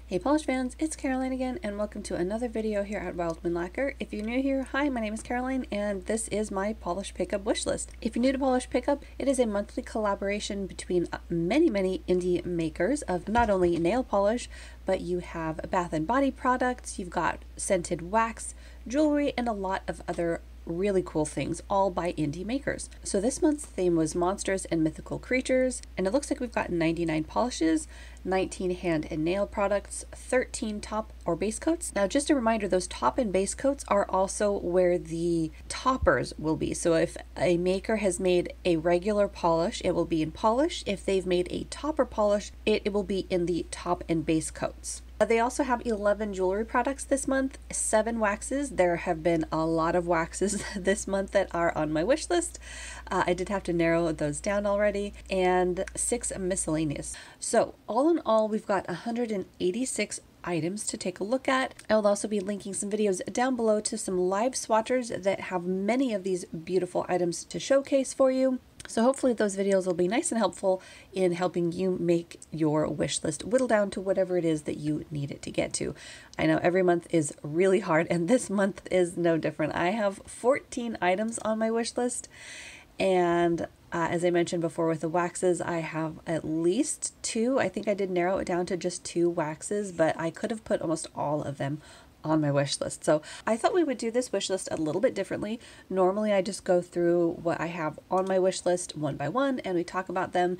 Hey polish fans, it's Caroline again and welcome to another video here at Wildman Lacquer. If you're new here, hi, my name is Caroline and this is my polish pickup wish list. If you're new to polish pickup, it is a monthly collaboration between many indie makers of not only nail polish, but you have bath and body products, you've got scented wax, jewelry, and a lot of other really cool things, all by indie makers. So this month's theme was monsters and mythical creatures, and it looks like we've got 99 polishes, 19 hand and nail products, 13 top or base coats. Now just a reminder, those top and base coats are also where the toppers will be. So if a maker has made a regular polish, it will be in polish. If they've made a topper polish, it will be in the top and base coats. They also have 11 jewelry products this month, 7 waxes. There have been a lot of waxes this month that are on my wish list. I did have to narrow those down already, and 6 miscellaneous. So all in all, we've got 186 items to take a look at. I will also be linking some videos down below to some live swatchers that have many of these beautiful items to showcase for you. So hopefully those videos will be nice and helpful in helping you make your wish list whittle down to whatever it is that you need it to get to. I know every month is really hard and this month is no different. I have 14 items on my wish list, and as I mentioned before with the waxes, I have at least 2. I think I did narrow it down to just 2 waxes, but I could have put almost all of them on my wish list. So I thought we would do this wish list a little bit differently. Normally I just go through what I have on my wish list one by one and we talk about them.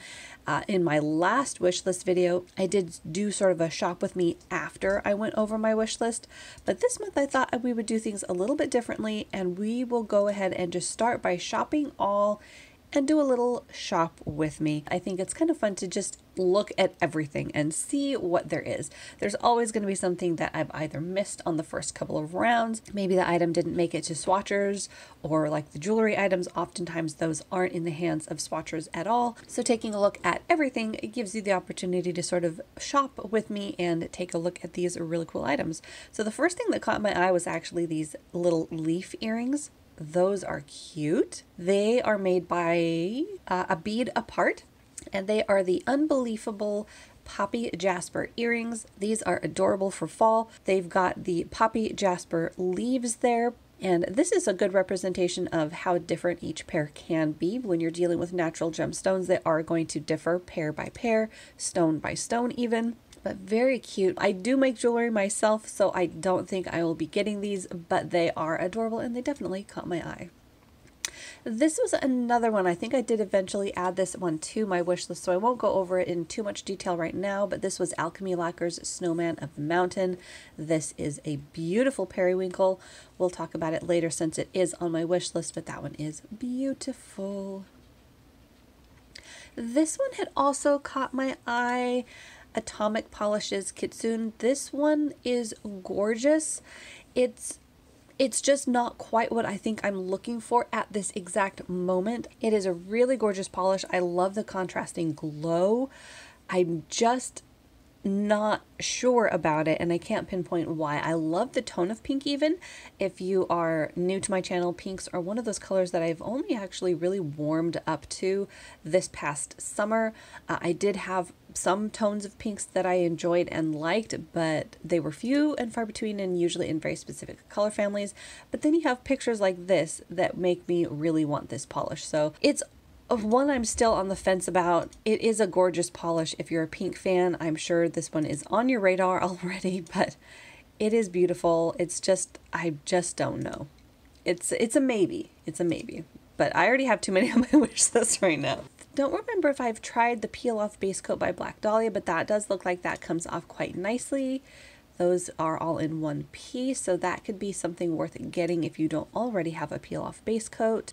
In my last wish list video, I did do sort of a shop with me after I went over my wish list, but this month I thought we would do things a little bit differently, and we will go ahead and just start by shopping all and do a little shop with me. I think it's kind of fun to just look at everything and see what there is. There's always going to be something that I've either missed on the first couple of rounds. Maybe the item didn't make it to swatchers, or like the jewelry items, oftentimes those aren't in the hands of swatchers at all. So taking a look at everything, it gives you the opportunity to sort of shop with me and take a look at these really cool items. So the first thing that caught my eye was actually these little leaf earrings. Those are cute. They are made by a bead apart, and they are the Unbelievable Poppy Jasper earrings. These are adorable for fall. They've got the Poppy Jasper leaves there, and this is a good representation of how different each pair can be. When you're dealing with natural gemstones, they are going to differ pair by pair, stone by stone even. But very cute. I do make jewelry myself, so I don't think I will be getting these, but they are adorable and they definitely caught my eye. This was another one. I think I did eventually add this one to my wish list, so I won't go over it in too much detail right now, but this was Alchemy Lacquer's Snowman of the Mountain. This is a beautiful periwinkle. We'll talk about it later since it is on my wish list, but that one is beautiful. This one had also caught my eye. Atomic Polishes Kitsune. This one is gorgeous. It's just not quite what I think I'm looking for at this exact moment. It is a really gorgeous polish. I love the contrasting glow. I'm just not sure about it, and I can't pinpoint why. I love the tone of pink even. If you are new to my channel, pinks are one of those colors that I've only actually really warmed up to this past summer. I did have some tones of pinks that I enjoyed and liked, but they were few and far between and usually in very specific color families. But then you have pictures like this that make me really want this polish. So it's one I'm still on the fence about. It is a gorgeous polish. If you're a pink fan, I'm sure this one is on your radar already, but it is beautiful. It's just, I just don't know. It's a maybe. It's a maybe. But I already have too many on my wish list right now. Don't remember if I've tried the Peel Off Base Coat by Black Dahlia, but that does look like that comes off quite nicely. Those are all in one piece, so that could be something worth getting if you don't already have a Peel Off Base Coat.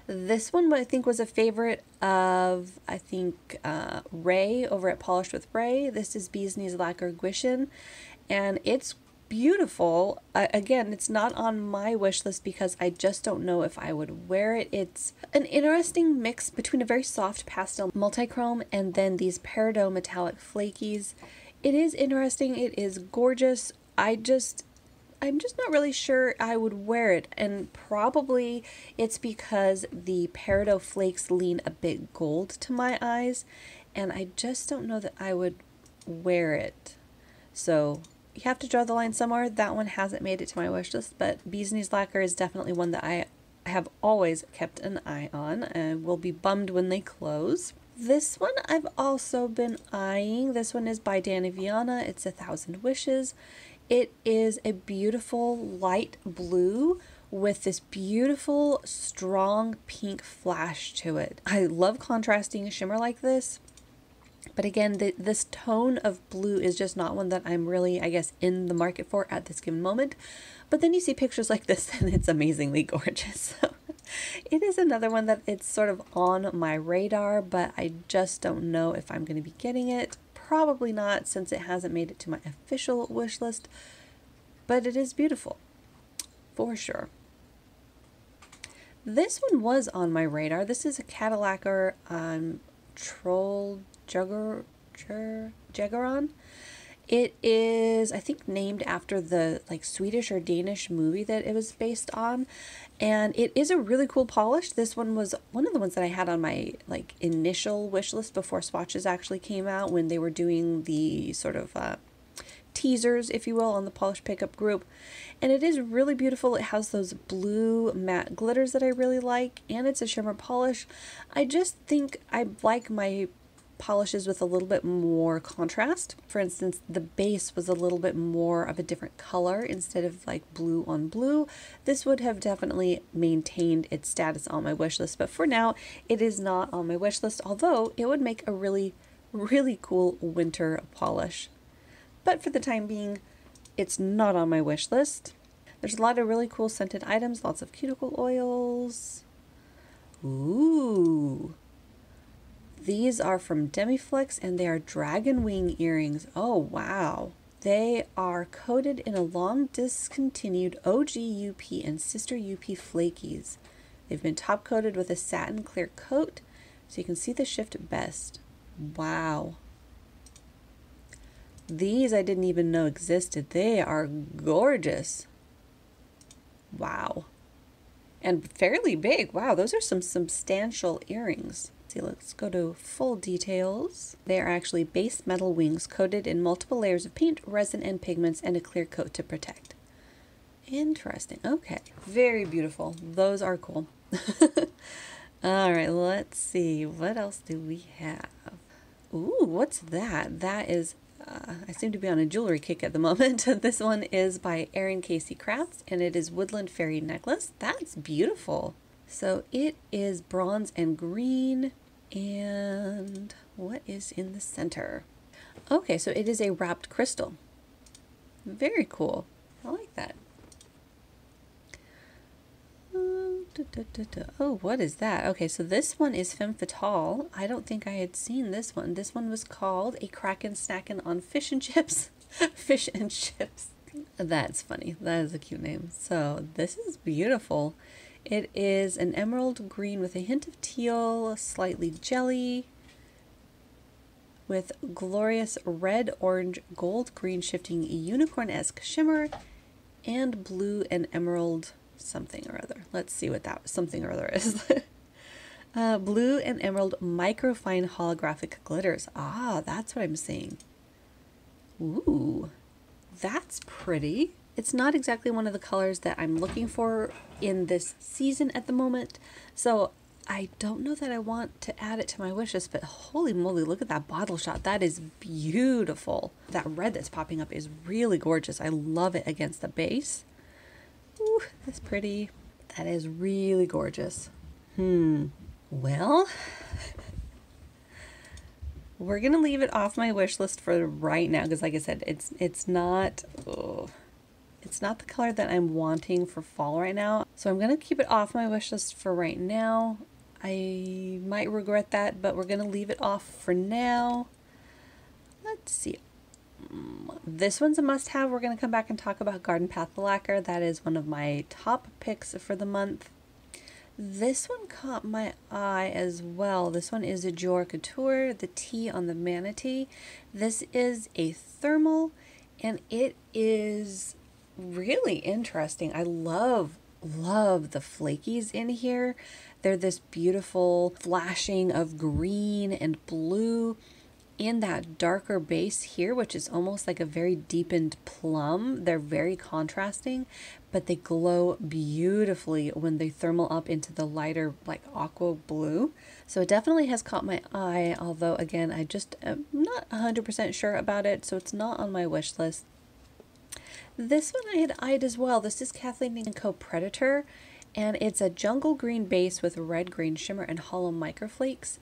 This one I think was a favorite of, I think, Ray over at Polished with Ray. This is Bee's Knees Lacquer Guishin, and it's beautiful. Again, it's not on my wish list because I just don't know if I would wear it. It's an interesting mix between a very soft pastel multichrome and then these peridot metallic flakies. It is interesting. It is gorgeous. I'm just not really sure I would wear it, and probably it's because the peridot flakes lean a bit gold to my eyes, and I just don't know that I would wear it. So you have to draw the line somewhere. That one hasn't made it to my wish list, but Bee's Knees Lacquer is definitely one that I have always kept an eye on and will be bummed when they close. This one I've also been eyeing. This one is by Danny Viana. It's 1,000 Wishes. It is a beautiful light blue with this beautiful strong pink flash to it. I love contrasting a shimmer like this. But again, this tone of blue is just not one that I'm really, I guess, in the market for at this given moment. But then you see pictures like this and it's amazingly gorgeous. So it is another one that it's sort of on my radar, but I just don't know if I'm going to be getting it. Probably not, since it hasn't made it to my official wish list. But it is beautiful, for sure. This one was on my radar. This is a Lacquer Troll Jaggeron. It is, I think, named after the Swedish or Danish movie that it was based on, and it is a really cool polish. This one was one of the ones that I had on my initial wish list before swatches actually came out, when they were doing the sort of teasers, if you will, on the Polish Pickup group. And it is really beautiful. It has those blue matte glitters that I really like, and it's a shimmer polish. I just think I like my polishes with a little bit more contrast. For instance, the base was a little bit more of a different color instead of blue on blue. This would have definitely maintained its status on my wish list, but for now it is not on my wish list, although it would make a really cool winter polish. But for the time being, it's not on my wish list. There's a lot of really cool scented items, lots of cuticle oils. Ooh. These are from Demiflex, and they are dragon wing earrings. Oh, wow. They are coated in a long discontinued OG UP and sister UP flakies. They've been top coated with a satin clear coat, so you can see the shift best. Wow. These I didn't even know existed. They are gorgeous. Wow. And fairly big. Wow, those are some substantial earrings. Let's go to full details. They are actually base metal wings coated in multiple layers of paint, resin, and pigments, and a clear coat to protect. Interesting. Okay. Very beautiful. Those are cool. All right, let's see. What else do we have? Ooh, what's that? That is, I seem to be on a jewelry kick at the moment. This one is by Erin Casey Crafts, and it is Woodland Fairy Necklace. That's beautiful. So it is bronze and green. And what is in the center? Okay, so it is a wrapped crystal. Very cool. I like that. Oh, what is that? Okay, so this one is Femme Fatale. I don't think I had seen this one. This one was called A Kraken Snackin' on Fish and Chips. Fish and Chips. That's funny. That is a cute name. So this is beautiful. It is an emerald green with a hint of teal, slightly jelly, with glorious red, orange, gold, green shifting unicorn-esque shimmer, and blue and emerald something or other. Let's see what that something or other is. Blue and emerald microfine holographic glitters. Ah, that's what I'm seeing. Ooh, that's pretty. It's not exactly one of the colors that I'm looking for in this season at the moment, so I don't know that I want to add it to my wish list, but holy moly, look at that bottle shot. That is beautiful. That red that's popping up is really gorgeous. I love it against the base. Ooh, that's pretty. That is really gorgeous. Well, we're gonna leave it off my wish list for right now, because like I said, it's not the color that I'm wanting for fall right now. So I'm gonna keep it off my wish list for right now. I might regret that, but we're gonna leave it off for now. Let's see. This one's a must-have. We're gonna come back and talk about Garden Path Lacquer. That is one of my top picks for the month. This one caught my eye as well. This one is a Jour Couture, the T on the manatee. This is a thermal, and it is really interesting. I love the flakies in here. They're this beautiful flashing of green and blue, in that darker base here, which is almost like a very deepened plum. They're very contrasting, but they glow beautifully when they thermal up into the lighter like aqua blue. So it definitely has caught my eye, although again, I just am not 100% sure about it, so it's not on my wish list. This one I had eyed as well. This is Kathleen & Co. Predator, and it's a jungle green base with red green shimmer and hollow microflakes.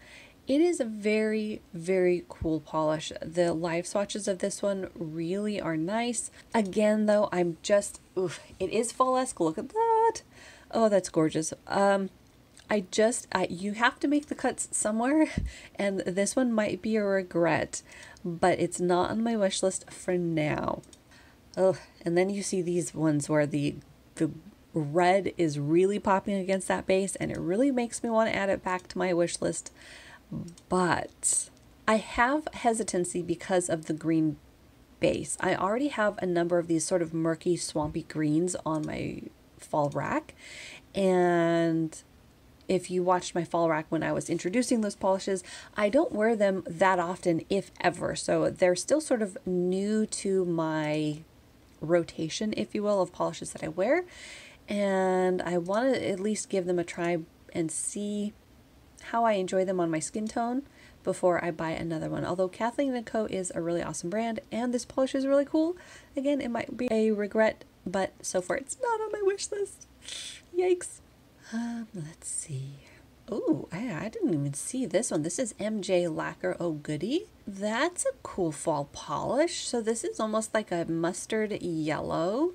It is a very, very cool polish. The live swatches of this one really are nice. Again, though, I'm just, oof, it is fall-esque. Look at that. Oh, that's gorgeous. You have to make the cuts somewhere, and this one might be a regret, but it's not on my wish list for now. Oh, and then you see these ones where the red is really popping against that base, and it really makes me want to add it back to my wish list. But I have hesitancy because of the green base. I already have a number of these sort of murky, swampy greens on my fall rack. And if you watched my fall rack when I was introducing those polishes, I don't wear them that often, if ever. So they're still sort of new to my rotation, if you will, of polishes that I wear. And I want to at least give them a try and see how I enjoy them on my skin tone before I buy another one. Although Kathleen & Co. is a really awesome brand and this polish is really cool. Again, it might be a regret, but so far it's not on my wish list. Yikes. Let's see. Oh, I didn't even see this one. This is MJ Lacquer Oh Goody. That's a cool fall polish. So this is almost like a mustard yellow.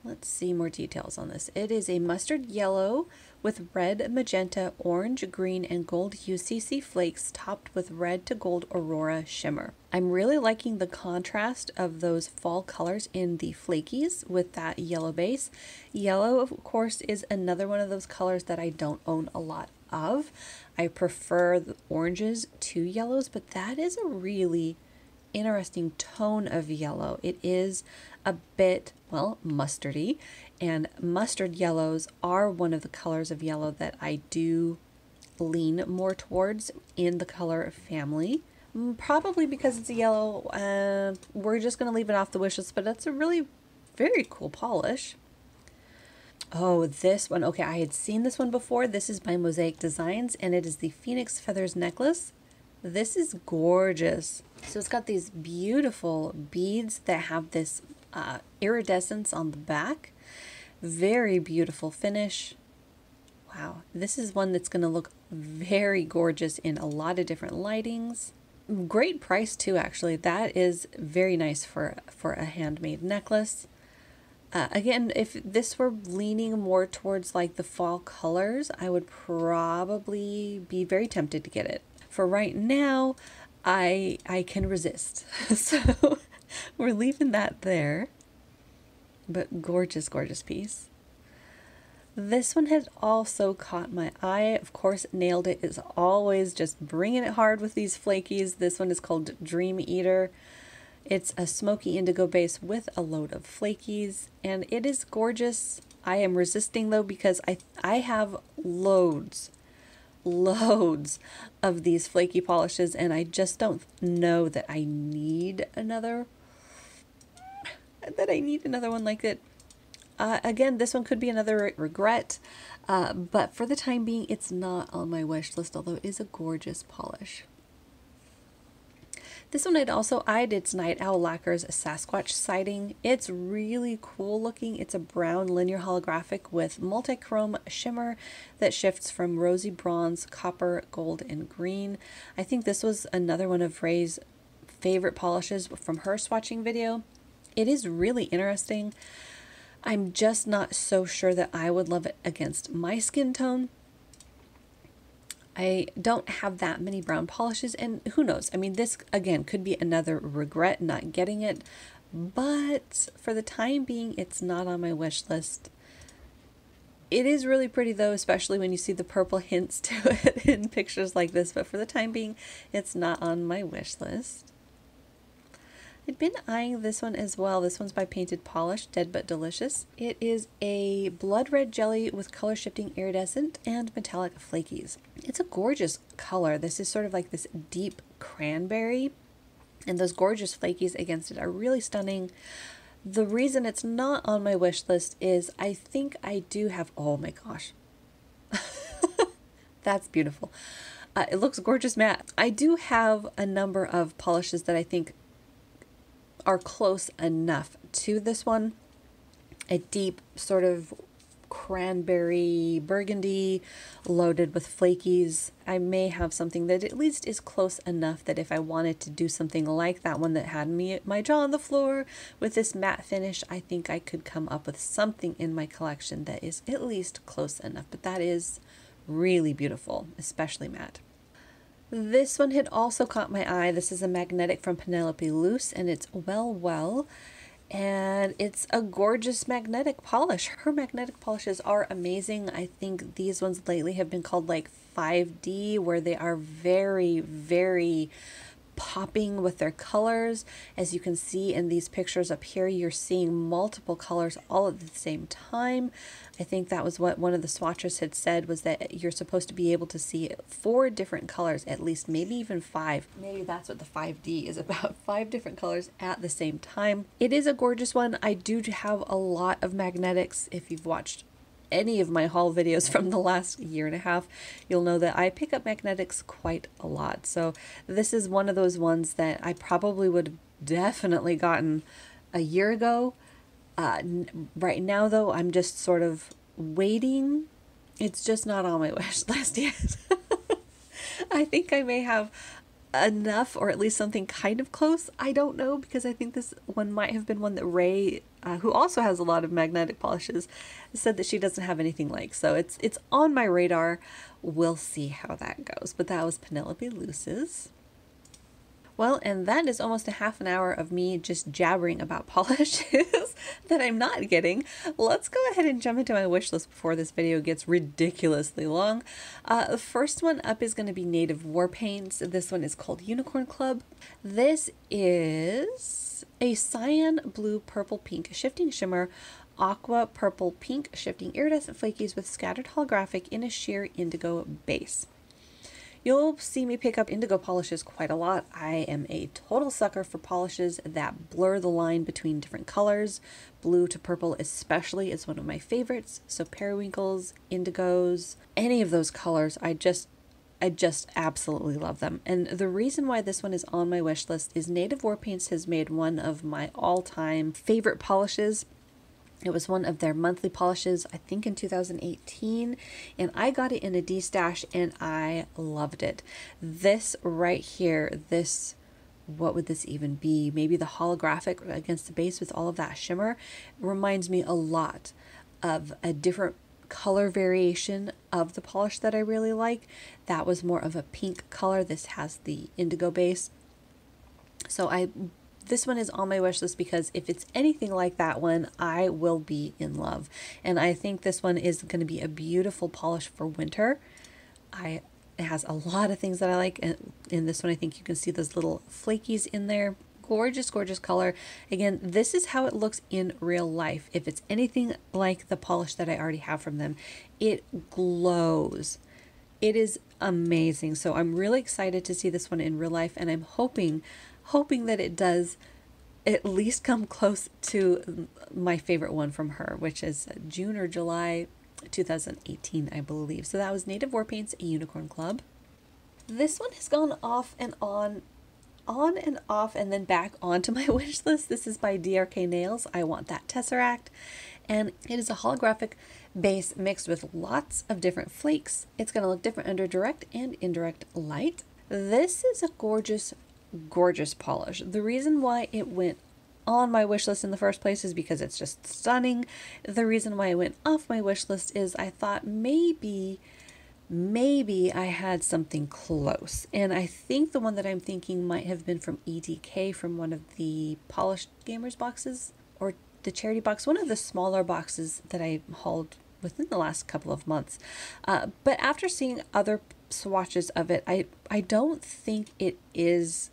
Let's see more details on this. It is a mustard yellow with red, magenta, orange, green, and gold UCC flakes topped with red to gold Aurora shimmer. I'm really liking the contrast of those fall colors in the flakies with that yellow base. Yellow, of course, is another one of those colors that I don't own a lot of. I prefer the oranges to yellows, but that is a really interesting tone of yellow. It is a bit, well, mustardy, and mustard yellows are one of the colors of yellow that I do lean more towards in the color family. Probably because it's a yellow, we're just going to leave it off the wish list, but that's a really very cool polish. Oh, this one. Okay, I had seen this one before. This is by Mosaic Designs, and it is the Phoenix Feathers Necklace. This is gorgeous. So it's got these beautiful beads that have this iridescence on the back. Very beautiful finish. Wow, this is one that's going to look very gorgeous in a lot of different lightings. Great price too, actually. That is very nice for a handmade necklace. Again, if this were leaning more towards like the fall colors, I would probably be very tempted to get it. For right now, I can resist. So we're leaving that there. But gorgeous, gorgeous piece. This one had also caught my eye. Of course, Nailed It is always just bringing it hard with these flakies. This one is called Dream Eater. It's a smoky indigo base with a load of flakies, and it is gorgeous. I am resisting though because I have loads of these flaky polishes, and I just don't know that I need another one like it. Again, this one could be another regret, but for the time being, it's not on my wish list, although it is a gorgeous polish. This one I'd also eyed. It's Night Owl Lacquer's Sasquatch Sighting. It's really cool looking. It's a brown linear holographic with multi-chrome shimmer that shifts from rosy bronze, copper, gold, and green. I think this was another one of Ray's favorite polishes from her swatching video. It is really interesting. I'm just not so sure that I would love it against my skin tone. I don't have that many brown polishes, and who knows? I mean, this again could be another regret not getting it, but for the time being, it's not on my wish list. It is really pretty though, especially when you see the purple hints to it in pictures like this, but for the time being, it's not on my wish list. I'd been eyeing this one as well. This one's by Painted Polish, Dead But Delicious. It is a blood red jelly with color shifting iridescent and metallic flakies. It's a gorgeous color. This is sort of like this deep cranberry, and those gorgeous flakies against it are really stunning. The reason it's not on my wish list is I think I do have, oh my gosh, that's beautiful. It looks gorgeous matte. I do have a number of polishes that I think are close enough to this one. A deep sort of cranberry burgundy loaded with flakies. I may have something that at least is close enough that if I wanted to do something like that one that had me my jaw on the floor with this matte finish, I think I could come up with something in my collection that is at least close enough. But that is really beautiful, especially matte. This one had also caught my eye. This is a magnetic from Penelope Loose, and it's Well, and it's a gorgeous magnetic polish. Her magnetic polishes are amazing. I think these ones lately have been called like 5D, where they are very, very popping with their colors. As you can see in these pictures up here, you're seeing multiple colors all at the same time. I think that was what one of the swatchers had said, was that you're supposed to be able to see 4 different colors, at least, maybe even 5. Maybe that's what the 5D is about, 5 different colors at the same time. It is a gorgeous one. I do have a lot of magnetics. If you've watched any of my haul videos from the last year and a half, you'll know that I pick up magnetics quite a lot. So this is one of those ones that I probably would have definitely gotten a year ago. Right now though, I'm just sort of waiting. It's just not on my wish list yet. I think I may have enough, or at least something kind of close. I don't know, because I think this one might have been one that Ray, who also has a lot of magnetic polishes, said that she doesn't have anything like. So it's on my radar. We'll see how that goes. But that was Penelope Loose's. Well, and that is almost a half an hour of me just jabbering about polishes that I'm not getting. Let's go ahead and jump into my wish list before this video gets ridiculously long. The first one up is going to be Native War Paints. This one is called Unicorn Club. This is a cyan, blue, purple, pink shifting shimmer, aqua, purple, pink shifting iridescent flakies with scattered holographic in a sheer indigo base. You'll see me pick up indigo polishes quite a lot. I am a total sucker for polishes that blur the line between different colors. Blue to purple especially is one of my favorites. So periwinkles, indigos, any of those colors, I just absolutely love them. And the reason why this one is on my wish list is Native War Paints has made one of my all-time favorite polishes. It was one of their monthly polishes, I think in 2018, and I got it in a D-stash and I loved it. This right here, this, what would this even be? Maybe the holographic against the base with all of that shimmer reminds me a lot of a different color variation of the polish that I really like. That was more of a pink color. This has the indigo base. So this one is on my wish list because if it's anything like that one, I will be in love. And I think this one is going to be a beautiful polish for winter. It has a lot of things that I like. And in this one, I think you can see those little flakies in there. Gorgeous, gorgeous color. Again, this is how it looks in real life. If it's anything like the polish that I already have from them, it glows. It is amazing. So I'm really excited to see this one in real life, and I'm hoping that it does at least come close to my favorite one from her, which is June or July 2018, I believe. So that was Native War Paints, a Unicorn Club. This one has gone off and on and off and then back onto my wish list. This is by DRK Nails. I Want That Tesseract. And it is a holographic base mixed with lots of different flakes. It's going to look different under direct and indirect light. This is a gorgeous, gorgeous polish. The reason why it went on my wish list in the first place is because it's just stunning. The reason why it went off my wish list is I thought maybe I had something close. And I think the one that I'm thinking might have been from EDK, from one of the Polished Gamers boxes, or the charity box, one of the smaller boxes that I hauled within the last couple of months. But after seeing other swatches of it, I don't think it is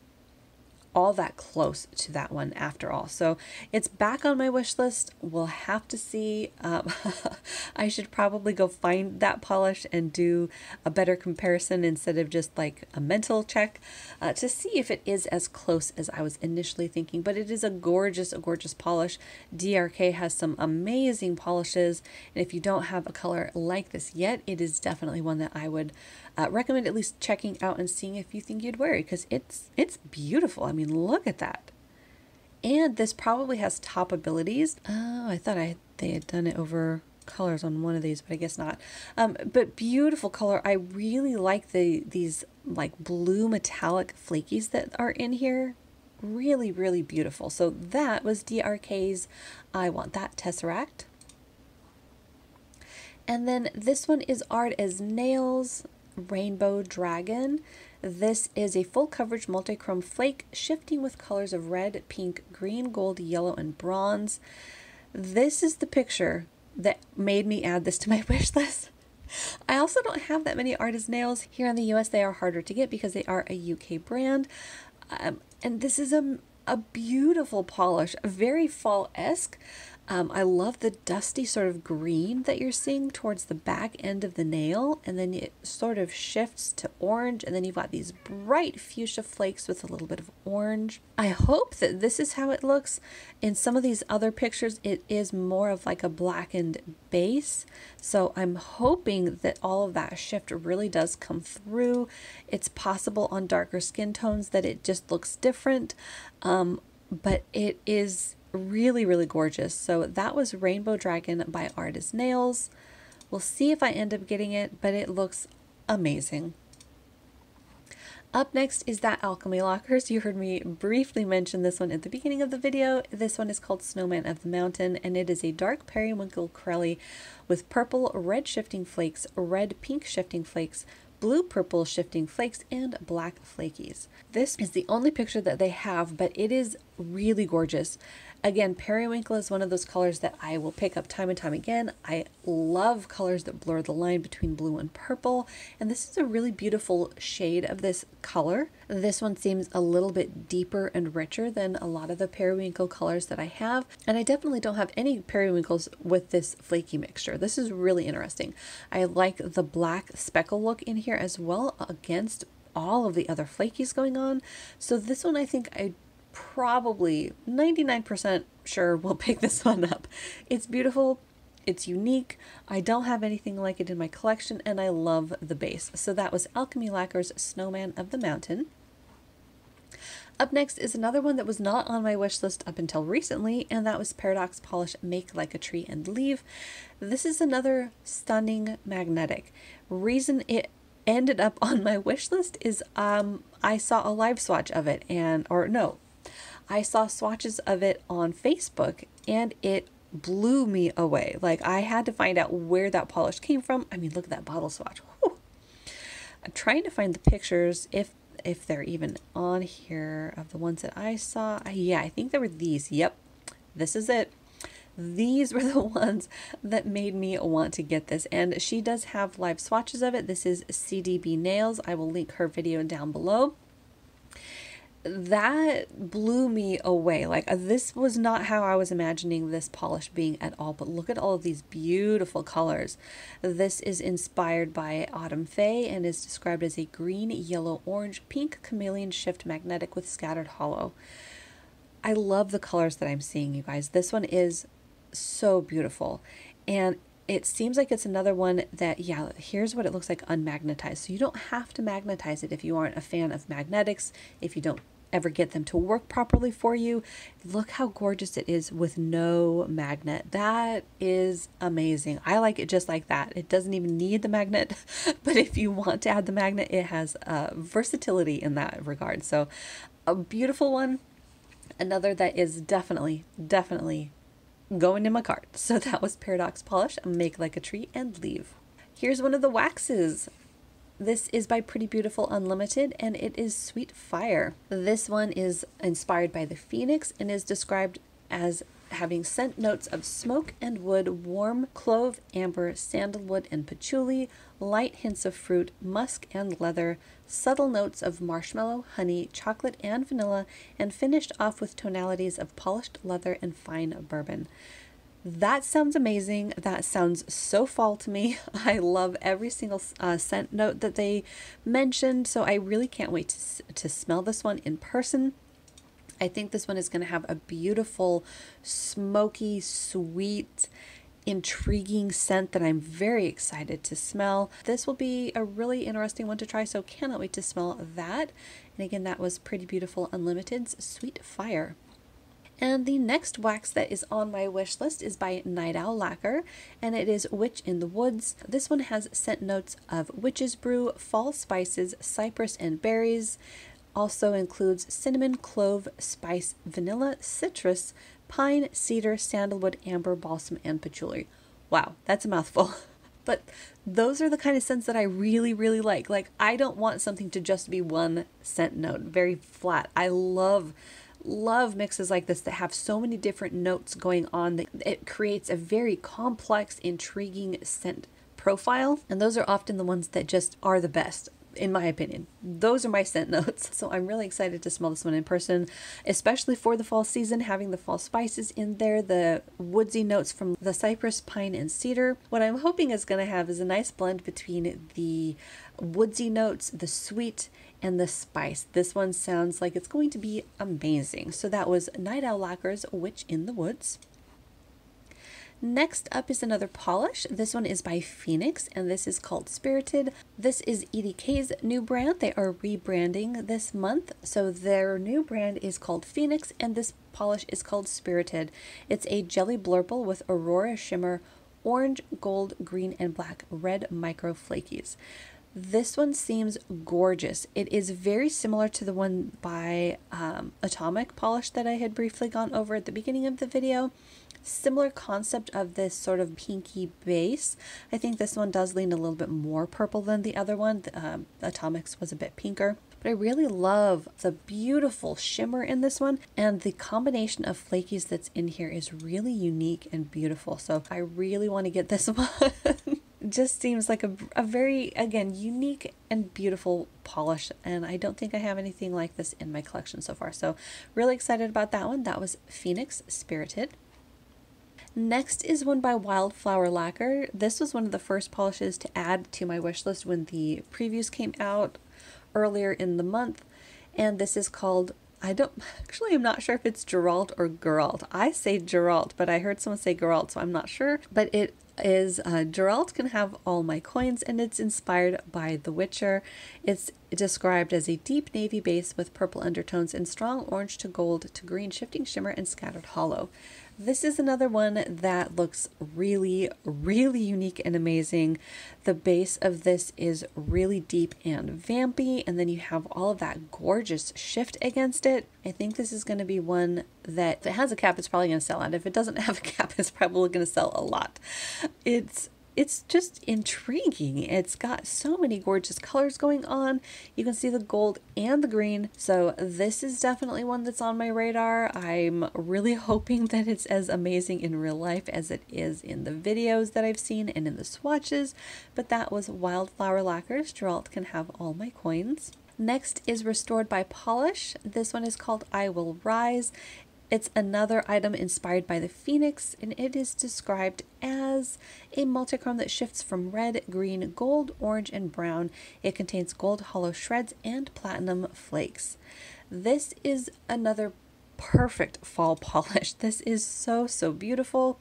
all that close to that one after all. So it's back on my wish list. We'll have to see. I should probably go find that polish and do a better comparison instead of just like a mental check to see if it is as close as I was initially thinking. But it is a gorgeous polish. DRK has some amazing polishes, and if you don't have a color like this yet, it is definitely one that I would recommend at least checking out and seeing if you think you'd wear it, because it's beautiful. I mean, look at that. And this probably has top abilities. Oh, I thought they had done it over colors on one of these, but I guess not. But beautiful color. I really like these like blue metallic flakies that are in here. Really, really beautiful. So that was DRK's I Want That Tesseract. And then this one is Art as Nails Rainbow Dragon. This is a full coverage multi-chrome flake shifting with colors of red, pink, green, gold, yellow, and bronze. This is the picture that made me add this to my wish list. I also don't have that many Art as Nails. Here in the US they are harder to get because they are a UK brand. And this is a beautiful polish, very fall-esque. I love the dusty sort of green that you're seeing towards the back end of the nail, and then it sort of shifts to orange, and then you've got these bright fuchsia flakes with a little bit of orange. I hope that this is how it looks. In some of these other pictures, it is more of like a blackened base, so I'm hoping that all of that shift really does come through. It's possible on darker skin tones that it just looks different, but it is really, really gorgeous. So that was Rainbow Dragon by Art as Nails. We'll see if I end up getting it, but it looks amazing. Up next is that Alchemy Lacquers. You heard me briefly mention this one at the beginning of the video. This one is called Snowman of the Mountain, and it is a dark periwinkle corelli with purple, red shifting flakes, red, pink shifting flakes, blue purple shifting flakes, and black flakies. This is the only picture that they have, but it is really gorgeous. Again, periwinkle is one of those colors that I will pick up time and time again. I love colors that blur the line between blue and purple, and this is a really beautiful shade of this color. This one seems a little bit deeper and richer than a lot of the periwinkle colors that I have, and I definitely don't have any periwinkles with this flaky mixture. This is really interesting. I like the black speckle look in here as well against all of the other flakies going on. So this one, I think I probably 99% sure will pick this one up. It's beautiful, it's unique, I don't have anything like it in my collection, and I love the base. So that was Alchemy Lacquer's Snowman of the Mountain. Up next is another one that was not on my wish list up until recently, and that was Paradox Polish Make Like a Tree and Leave. This is another stunning magnetic. Reason it ended up on my wish list is I saw a live swatch of it, I saw swatches of it on Facebook, and it blew me away. Like, I had to find out where that polish came from. I mean, look at that bottle swatch. Whew. I'm trying to find the pictures, if they're even on here, of the ones that I saw. Yeah, I think there were these. Yep, this is it. These were the ones that made me want to get this, and she does have live swatches of it. This is CDB Nails. I will link her video down below. That blew me away. Like, this was not how I was imagining this polish being at all, but look at all of these beautiful colors. This is inspired by Autumn Fae and is described as a green, yellow, orange, pink chameleon shift magnetic with scattered hollow. I love the colors that I'm seeing, you guys. This one is so beautiful, and it seems like it's another one that, yeah, here's what it looks like unmagnetized. So you don't have to magnetize it if you aren't a fan of magnetics, if you don't ever get them to work properly for you. Look how gorgeous it is with no magnet. That is amazing. I like it just like that. It doesn't even need the magnet, but if you want to add the magnet, it has versatility in that regard. So a beautiful one. Another that is definitely going in my cart. So that was Paradox Polish Make Like a Tree and Leave. Here's one of the waxes. This is by Pretty Beautiful Unlimited, and it is Sweet Fire. This one is inspired by the Phoenix and is described as having scent notes of smoke and wood, warm clove, amber, sandalwood, and patchouli, light hints of fruit, musk, and leather, subtle notes of marshmallow, honey, chocolate, and vanilla, and finished off with tonalities of polished leather and fine bourbon. That sounds amazing. That sounds so fall to me. I love every single scent note that they mentioned, so I really can't wait to smell this one in person. I think this one is going to have a beautiful, smoky, sweet, intriguing scent that I'm very excited to smell. This will be a really interesting one to try, so cannot wait to smell that. And again, that was Pretty Beautiful Unlimited's Sweet Fire. And the next wax that is on my wish list is by Night Owl Lacquer, and it is Witch in the Woods. This one has scent notes of witch's brew, fall spices, cypress, and berries. Also includes cinnamon, clove, spice, vanilla, citrus, pine, cedar, sandalwood, amber, balsam, and patchouli. Wow, that's a mouthful. But those are the kind of scents that I really, really like. Like, I don't want something to just be one scent note, very flat. I love mixes like this that have so many different notes going on that it creates a very complex, intriguing scent profile. And those are often the ones that just are the best, in my opinion. Those are my scent notes. So I'm really excited to smell this one in person, especially for the fall season, having the fall spices in there, the woodsy notes from the cypress, pine, and cedar. What I'm hoping is going to have is a nice blend between the woodsy notes, the sweet, and the spice. This one sounds like it's going to be amazing. So that was Night Owl Lacquer's Witch in the Woods. Next up is another polish. This one is by Phoenix, and this is called Spirited. This is EDK's new brand. They are rebranding this month. So their new brand is called Phoenix, and this polish is called Spirited. It's a jelly blurple with Aurora Shimmer, orange, gold, green, and black red micro flakies. This one seems gorgeous. It is very similar to the one by Atomic Polish that I had briefly gone over at the beginning of the video. Similar concept of this sort of pinky base. I think this one does lean a little bit more purple than the other one. Atomic's was a bit pinker. But I really love the beautiful shimmer in this one, and the combination of flakies that's in here is really unique and beautiful. So I really want to get this one. Just seems like a very, again, unique and beautiful polish, and I don't think I have anything like this in my collection so far. So really excited about that one. That was Phoenix Spirited. Next is one by Wildflower Lacquer. This was one of the first polishes to add to my wish list when the previews came out earlier in the month, and this is called, I'm not sure if it's Geralt or Geralt. I say Geralt, but I heard someone say Geralt, so I'm not sure. But it is Geralt Can Have All My Coins, and it's inspired by The Witcher. It's described as a deep navy base with purple undertones and strong orange to gold to green shifting shimmer and scattered hollow. This is another one that looks really, really unique and amazing. The base of this is really deep and vampy, and then you have all of that gorgeous shift against it. I think this is going to be one that, if it has a cap, it's probably going to sell out. If it doesn't have a cap, it's probably going to sell a lot. It's just intriguing. It's got so many gorgeous colors going on. You can see the gold and the green. So this is definitely one that's on my radar. I'm really hoping that it's as amazing in real life as it is in the videos that I've seen and in the swatches. But that was Wildflower Lacquer's Geralt Can Have All My Coins. Next is Restored by Polish. This one is called I Will Rise. It's another item inspired by the Phoenix, and it is described as a multichrome that shifts from red, green, gold, orange, and brown. It contains gold hollow shreds and platinum flakes. This is another perfect fall polish. This is so, so beautiful.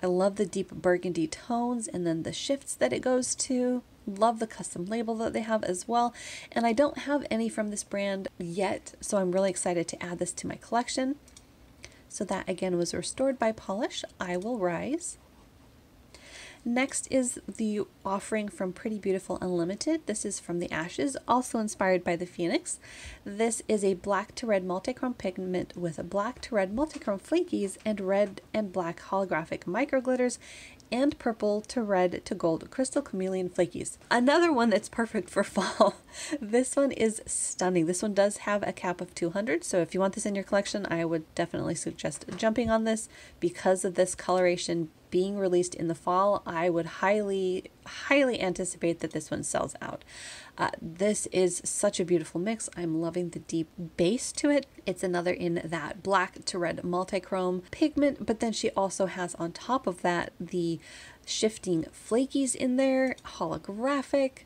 I love the deep burgundy tones and then the shifts that it goes to. Love the custom label that they have as well. And I don't have any from this brand yet, so I'm really excited to add this to my collection. So that again was Restored by Polish, I Will Rise. Next is the offering from Pretty Beautiful Unlimited. This is from the Ashes, also inspired by the Phoenix. This is a black to red multichrome pigment with black to red multichrome flakies and red and black holographic micro glitters and purple to red to gold crystal chameleon flakies. Another one that's perfect for fall. This one is stunning. This one does have a cap of 200, so if you want this in your collection, I would definitely suggest jumping on this. Because of this coloration being released in the fall, I would highly anticipate that this one sells out. This is such a beautiful mix. I'm loving the deep base to it. It's another in that black to red multichrome pigment, but then she also has on top of that the shifting flakies in there, holographic.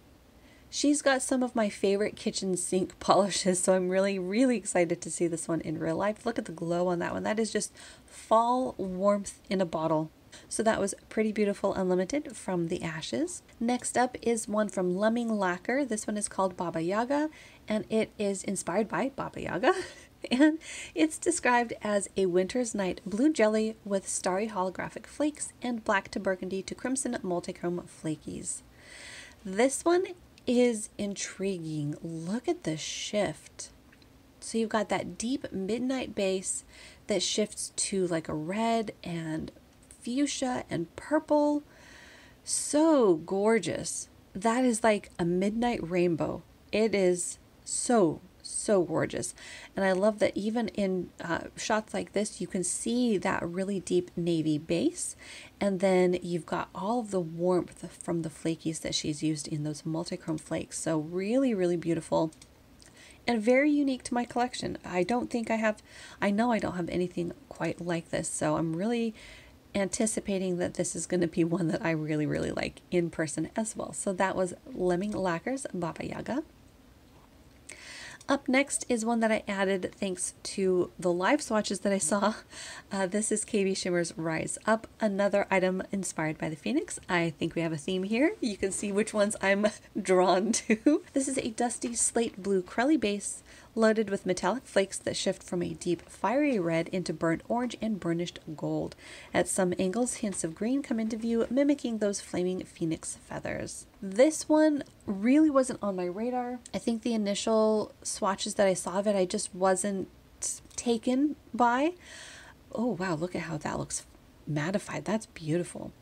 She's got some of my favorite kitchen sink polishes, so I'm really excited to see this one in real life. Look at the glow on that one. That is just fall warmth in a bottle. So that was Pretty Beautiful Unlimited from the Ashes. Next up is one from Lacquer. This one is called Baba Yaga, and it is inspired by Baba Yaga. And it's described as a winter's night blue jelly with starry holographic flakes and black to burgundy to crimson multichrome flakies. This one is intriguing. Look at the shift. So you've got that deep midnight base that shifts to like a red and fuchsia and purple. So gorgeous. That is like a midnight rainbow. It is so gorgeous. And I love that even in shots like this, you can see that really deep navy base, and then you've got all of the warmth from the flakies that she's used in those multichrome flakes. So really beautiful and very unique to my collection. I know I don't have anything quite like this, so I'm really anticipating that this is going to be one that I really like in person as well. So that was Lacquer's Baba Yaga. Up next is one that I added thanks to the live swatches that I saw. This is KB Shimmer's Rise Up, another item inspired by the Phoenix. I think we have a theme here. You can see which ones I'm drawn to. This is a dusty slate blue Crelly base loaded with metallic flakes that shift from a deep fiery red into burnt orange and burnished gold. At some angles, hints of green come into view, mimicking those flaming phoenix feathers. This one really wasn't on my radar. I think the initial swatches that I saw of it, I just wasn't taken by. Oh wow, look at how that looks mattified. That's beautiful.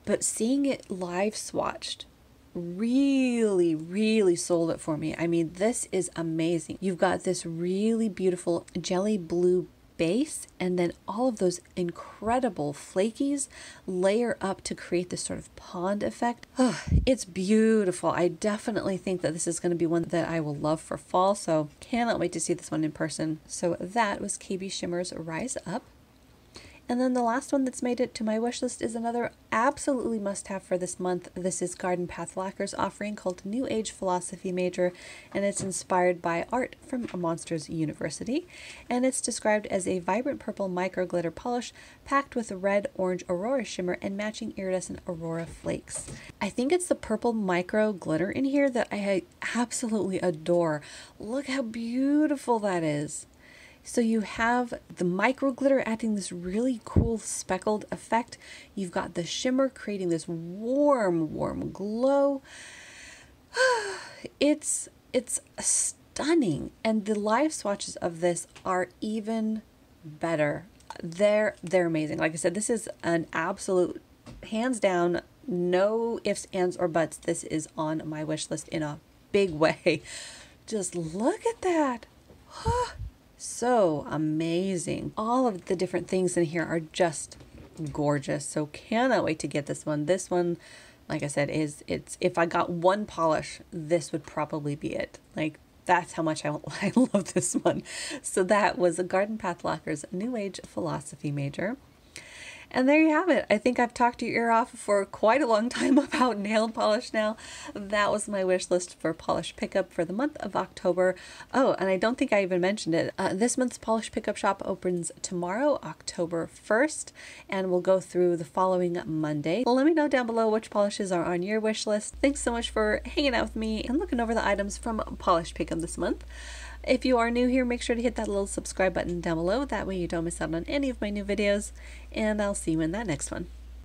But seeing it live swatched really sold it for me. I mean, this is amazing. You've got this really beautiful jelly blue base, and then all of those incredible flakies layer up to create this sort of pond effect. Oh, it's beautiful. I definitely think that this is going to be one that I will love for fall, so cannot wait to see this one in person. So that was KB Shimmer's Rise Up. And then the last one that's made it to my wish list is another absolutely must-have for this month. This is Garden Path Lacquer's offering called New Age Philosophy Major, and it's inspired by art from Monsters University. And it's described as a vibrant purple micro glitter polish packed with red, orange aurora shimmer and matching iridescent aurora flakes. I think it's the purple micro glitter in here that I absolutely adore. Look how beautiful that is. So you have the micro glitter adding this really cool speckled effect. You've got the shimmer creating this warm glow. It's stunning, and the live swatches of this are even better. They're amazing. Like I said, this is an absolute hands down, no ifs, ands, or buts. This is on my wish list in a big way. Just look at that. So amazing. All of the different things in here are just gorgeous. So cannot wait to get this one. This one, like I said, it's if I got one polish, this would probably be it. Like, that's how much I love this one. So that was a Garden Path Lacquer's New Age Philosophy Major. And there you have it. I think I've talked your ear off for quite a long time about nail polish now. That was my wish list for polish pickup for the month of October. Oh, and I don't think I even mentioned it. This month's polish pickup shop opens tomorrow, October 1st, and we'll go through the following Monday. Let me know down below which polishes are on your wish list. Thanks so much for hanging out with me and looking over the items from polish pickup this month. If you are new here, make sure to hit that little subscribe button down below. That way you don't miss out on any of my new videos, and I'll see you in that next one.